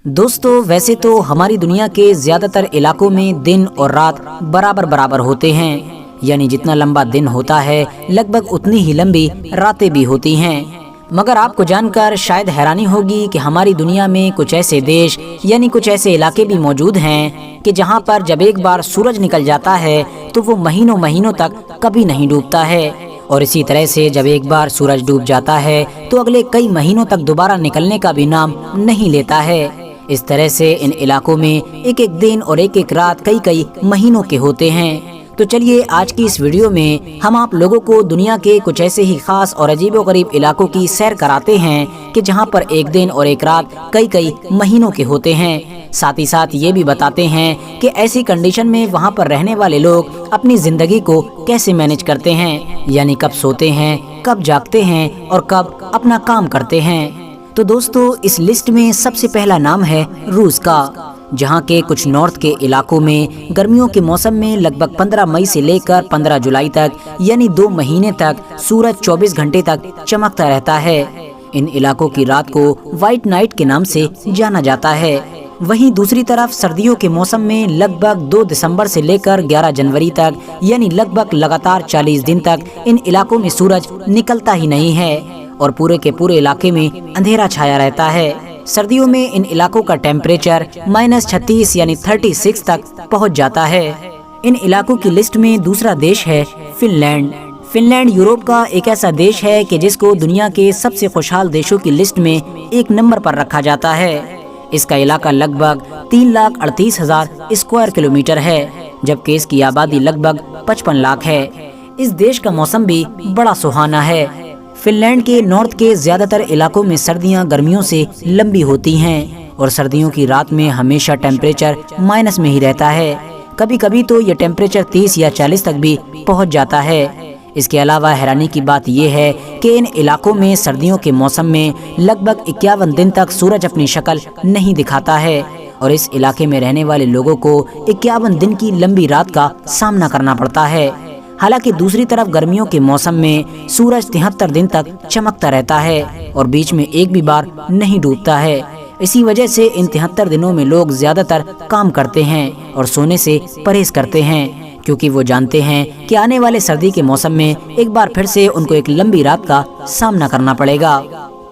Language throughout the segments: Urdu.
دوستو ویسے تو ہماری دنیا کے زیادہ تر علاقوں میں دن اور رات برابر ہوتے ہیں، یعنی جتنا لمبا دن ہوتا ہے لگ بھگ اتنی ہی لمبی راتیں بھی ہوتی ہیں۔ مگر آپ کو جان کر شاید حیرانی ہوگی کہ ہماری دنیا میں کچھ ایسے دیش یعنی کچھ ایسے علاقے بھی موجود ہیں کہ جہاں پر جب ایک بار سورج نکل جاتا ہے تو وہ مہینوں تک کبھی نہیں ڈوبتا ہے، اور اسی طرح سے جب ایک بار سورج ڈوب جاتا ہے تو اگلے کئی مہینوں تک دوبارہ نکلنے کا بھی نام نہیں لیتا ہے۔ اس طرح سے ان علاقوں میں ایک دن اور ایک رات کئی مہینوں کے ہوتے ہیں۔ تو چلیے آج کی اس ویڈیو میں ہم آپ لوگوں کو دنیا کے کچھ ایسے ہی خاص اور عجیب و غریب علاقوں کی سیر کراتے ہیں کہ جہاں پر ایک دن اور ایک رات کئی مہینوں کے ہوتے ہیں۔ ساتھ ہی ساتھ یہ بھی بتاتے ہیں کہ ایسی کنڈیشن میں وہاں پر رہنے والے لوگ اپنی زندگی کو کیسے مینج کرتے ہیں، یعنی کب سوتے ہیں، کب جاگتے ہیں اور کب اپنا کام کرتے ہیں۔ تو دوستو اس لسٹ میں سب سے پہلا نام ہے روس کا، جہاں کے کچھ نارتھ کے علاقوں میں گرمیوں کے موسم میں لگ بھگ 15 مئی سے لے کر 15 جولائی تک یعنی 2 مہینے تک سورج 24 گھنٹے تک چمکتا رہتا ہے۔ ان علاقوں کی رات کو وائٹ نائٹ کے نام سے جانا جاتا ہے۔ وہیں دوسری طرف سردیوں کے موسم میں لگ بھگ 2 دسمبر سے لے کر 11 جنوری تک یعنی لگ بھگ لگاتار 40 دن تک ان علاقوں میں سورج نکلتا ہی نہیں ہے اور پورے کے پورے علاقے میں اندھیرا چھایا رہتا ہے۔ سردیوں میں ان علاقوں کا ٹیمپریچر -36 یعنی 36 تک پہنچ جاتا ہے۔ ان علاقوں کی لسٹ میں دوسرا دیش ہے Finland. Finland Europe کا ایک ایسا دیش ہے کہ جس کو دنیا کے سب سے خوشحال دیشوں کی لسٹ میں 1 نمبر پر رکھا جاتا ہے۔ اس کا علاقہ لگ بھگ 3,38,000 اسکوائر کلومیٹر ہے، جبکہ اس کی آبادی لگ بھگ 55 لاکھ ہے۔ اس دیش کا موسم بھی بڑا سہانا ہے۔ فن لینڈ کے نارتھ کے زیادہ تر علاقوں میں سردیاں گرمیوں سے لمبی ہوتی ہیں اور سردیوں کی رات میں ہمیشہ ٹیمپریچر مائنس میں ہی رہتا ہے۔ کبھی کبھی تو یہ ٹیمپریچر 30 یا 40 تک بھی پہنچ جاتا ہے۔ اس کے علاوہ حیرانی کی بات یہ ہے کہ ان علاقوں میں سردیوں کے موسم میں لگ بھگ 51 دن تک سورج اپنی شکل نہیں دکھاتا ہے، اور اس علاقے میں رہنے والے لوگوں کو 51 دن کی لمبی رات کا سامنا کرنا پڑتا ہے۔ حالانکہ دوسری طرف گرمیوں کے موسم میں سورج 73 دن تک چمکتا رہتا ہے اور بیچ میں ایک بھی بار نہیں ڈوبتا ہے۔ اسی وجہ سے ان 73 دنوں میں لوگ زیادہ تر کام کرتے ہیں اور سونے سے پرہیز کرتے ہیں، کیونکہ وہ جانتے ہیں کہ آنے والے سردی کے موسم میں ایک بار پھر سے ان کو ایک لمبی رات کا سامنا کرنا پڑے گا۔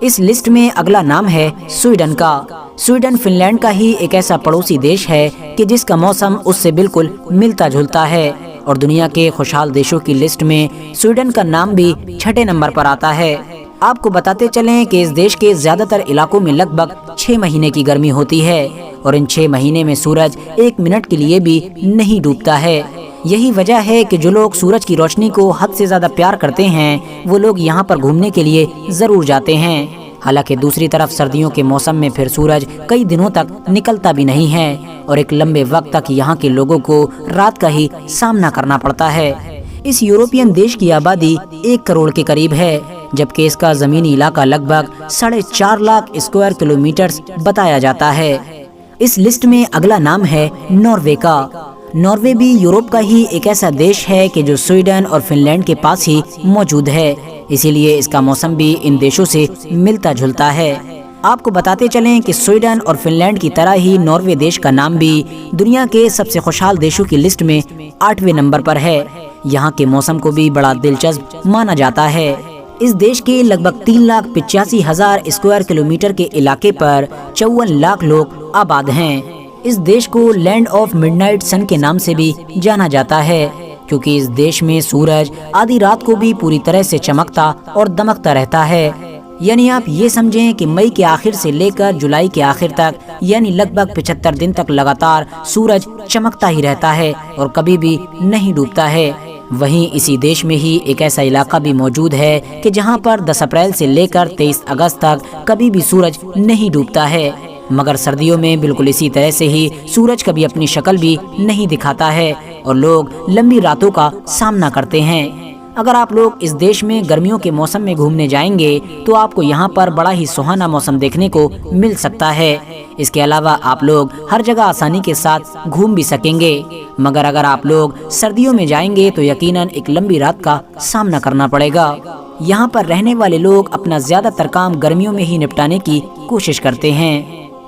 اس لسٹ میں اگلا نام ہے سویڈن کا۔ سویڈن فن لینڈ کا ہی ایک ایسا پڑوسی دیش ہے کہ جس کا موسم اس سے بالکل ملتا جلتا ہے، اور دنیا کے خوشحال دیشوں کی لسٹ میں سویڈن کا نام بھی 6 نمبر پر آتا ہے۔ آپ کو بتاتے چلیں کہ اس دیش کے زیادہ تر علاقوں میں لگ بھگ 6 مہینے کی گرمی ہوتی ہے، اور ان 6 مہینے میں سورج 1 منٹ کے لیے بھی نہیں ڈوبتا ہے۔ یہی وجہ ہے کہ جو لوگ سورج کی روشنی کو حد سے زیادہ پیار کرتے ہیں وہ لوگ یہاں پر گھومنے کے لیے ضرور جاتے ہیں۔ حالانکہ دوسری طرف سردیوں کے موسم میں پھر سورج کئی دنوں تک نکلتا بھی نہیں ہے اور ایک لمبے وقت تک یہاں کے لوگوں کو رات کا ہی سامنا کرنا پڑتا ہے۔ اس یورپین دیش کی آبادی 1 کروڑ کے قریب ہے، جبکہ اس کا زمینی علاقہ لگ بھگ 4.5 لاکھ اسکوائر کلومیٹر بتایا جاتا ہے۔ اس لسٹ میں اگلا نام ہے ناروے کا۔ ناروے بھی یورپ کا ہی ایک ایسا دیش ہے کہ جو سویڈن اور فن لینڈ کے پاس ہی موجود ہے، اسی لیے اس کا موسم بھی ان دیشوں سے ملتا جلتا ہے۔ آپ کو بتاتے چلیں کہ سویڈن اور فن لینڈ کی طرح ہی ناروے دیش کا نام بھی دنیا کے سب سے خوشحال دیشوں کی لسٹ میں 8ویں نمبر پر ہے۔ یہاں کے موسم کو بھی بڑا دلچسپ مانا جاتا ہے۔ اس دیش کے لگ بھگ 3,85,000 اسکوائر کلومیٹر کے علاقے پر 54 لاکھ لوگ آباد ہیں۔ اس دیش کو لینڈ آف مڈ نائٹ سن کے نام سے بھی جانا جاتا ہے، کیونکہ اس دیش میں سورج آدھی رات کو بھی پوری طرح سے چمکتا اور دمکتا رہتا ہے۔ یعنی آپ یہ سمجھیں کہ مئی کے آخر سے لے کر جولائی کے آخر تک یعنی لگ بھگ 75 دن تک لگاتار سورج چمکتا ہی رہتا ہے اور کبھی بھی نہیں ڈوبتا ہے۔ وہیں اسی دیش میں ہی ایک ایسا علاقہ بھی موجود ہے کہ جہاں پر 10 اپریل سے لے کر 23 اگست تک کبھی بھی سورج نہیں ڈوبتا ہے، مگر سردیوں میں بالکل اسی طرح سے ہی سورج کبھی اپنی شکل بھی نہیں دکھاتا ہے اور لوگ لمبی راتوں کا سامنا کرتے ہیں۔ اگر آپ لوگ اس دیش میں گرمیوں کے موسم میں گھومنے جائیں گے تو آپ کو یہاں پر بڑا ہی سہانا موسم دیکھنے کو مل سکتا ہے۔ اس کے علاوہ آپ لوگ ہر جگہ آسانی کے ساتھ گھوم بھی سکیں گے، مگر اگر آپ لوگ سردیوں میں جائیں گے تو یقیناً ایک لمبی رات کا سامنا کرنا پڑے گا۔ یہاں پر رہنے والے لوگ اپنا زیادہ تر کام گرمیوں میں ہی نپٹانے کی کوشش کرتے ہیں۔